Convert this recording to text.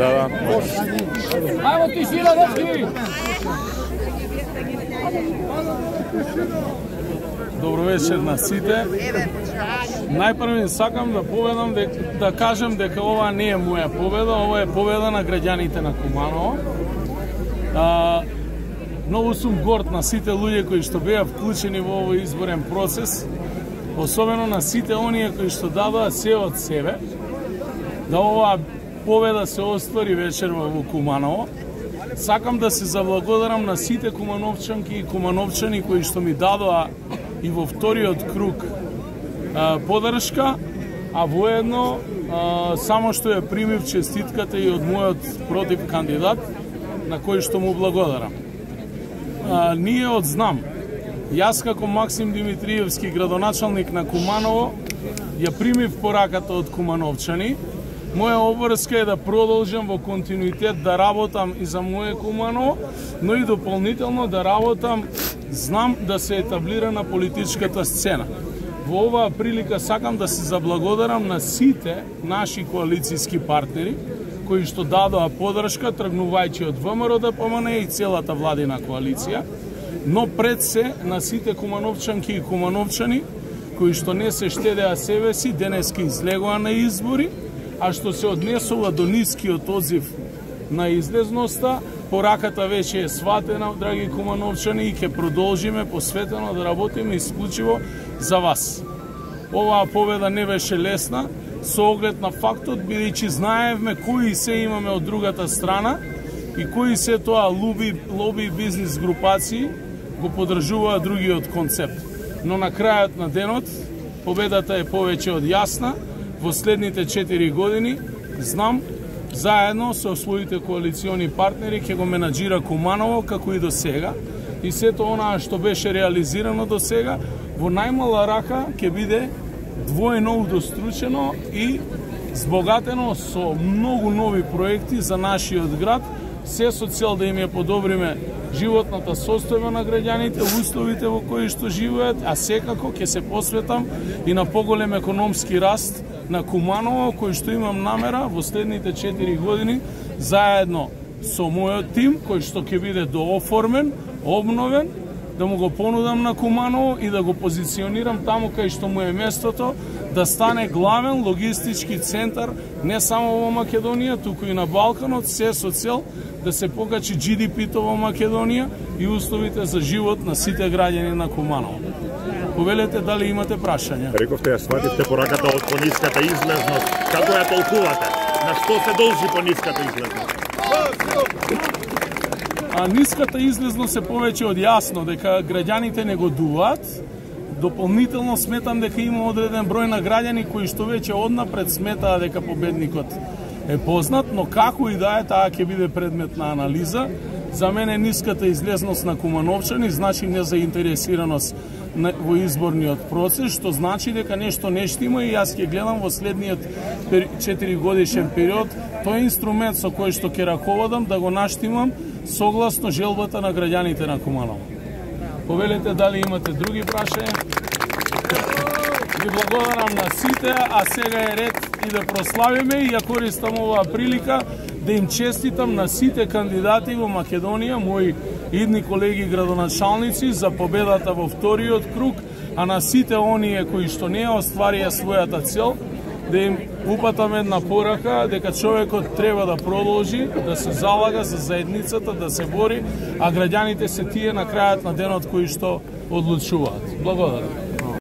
Да. Ајмо тишина, дечки! Добро вечер на сите. Најпрво сакам да поведам да кажем дека ова не е моја победа, ова е победа на граѓаните на Куманово. Многу сум горд на сите луѓе кои што беа вклучени во овој изборен процес, особено на сите оние кои што дадоа се од себе да оваа победа се оствари вечер во Куманово. Сакам да се заблагодарам на сите кумановчанки и кумановчани кои што ми дадоа и во вториот круг поддршка, а воедно само што ја примив честитката и од мојот против кандидат, на кој што му благодарам. Ние од знам, јас како Максим Димитриевски, градоначалник на Куманово, ја примив пораката од кумановчани. Моја обврска е да продолжам во континуитет да работам и за моје Куманово, но и дополнително да работам, знам да се етаблира на политичката сцена. Во оваа прилика сакам да се заблагодарам на сите наши коалицијски партнери кои што дадоа поддршка тргнувајќи од ВМРО ДПМН и целата владина коалиција, но пред се на сите кумановчанки и кумановчани кои што не се штедеа себе си, денеска излегоа на избори, а што се однесува до нискиот одзив на излезноста. Пораката веќе е сватена, драги кумановчани, и ќе продолжиме посветено да работиме исклучиво за вас. Оваа победа не беше лесна, со оглед на фактот, бидејќи знаевме кои се имаме од другата страна и кои се тоа лоби бизнис групации го поддржуваа другиот концепт. Но на крајот на денот победата е повеќе од јасна. Во следните 4 години, знам, заедно со своите коалициони партнери ќе го менаџира Куманово како и до сега, и сето онаа што беше реализирано до сега во најмала рака ќе биде двојно удостручено и збогатено со многу нови проекти за нашиот град, се со цел да им ја подобриме животната состојба на граѓаните, условите во кои што живеат, а секако ќе се посветам и на поголем економски раст на Куманово, кој што имам намера во следните 4 години, заедно со мојот тим, кој што ќе биде дооформен, обновен, да му го понудам на Куманово и да го позиционирам таму кај што му е местото, да стане главен логистички центар не само во Македонија, туку и на Балканот, се со цел да се покачи GDP-то во Македонија и условите за живот на сите граѓани на Куманово. Повелете дали имате прашања. Рековте, ја свативте пораката од пониската излезност. Како ја толкувате? На што се должи пониската излезност? Ниската излезност е повеќе од јасно дека граѓаните негодуваат. Дополнително сметам дека има одреден број на граѓани кои што веќе однапред сметаа дека победникот е познат, но како и да е, таа ќе биде предмет на анализа. За мене ниската излезност на кумановчани значи незаинтересираност во изборниот процес, што значи дека нешто не штима, и јас ќе гледам во следниот 4 годишен период тој инструмент со кој што ќе раководам да го наштимам согласно желбата на граѓаните на Куманово. Повелете дали имате други прашања. Ви благодарам на сите, а сега е ред и да прославиме, и ја користам оваа прилика да им честитам на сите кандидати во Македонија, мои идни колеги градоначалници, за победата во вториот круг, а на сите оние кои што не остварија својата цел, да им упатам една порака дека човекот треба да продолжи да се залага за заедницата, да се бори, а граѓаните се тие на крајот на денот кои што одлучуваат. Благодарам.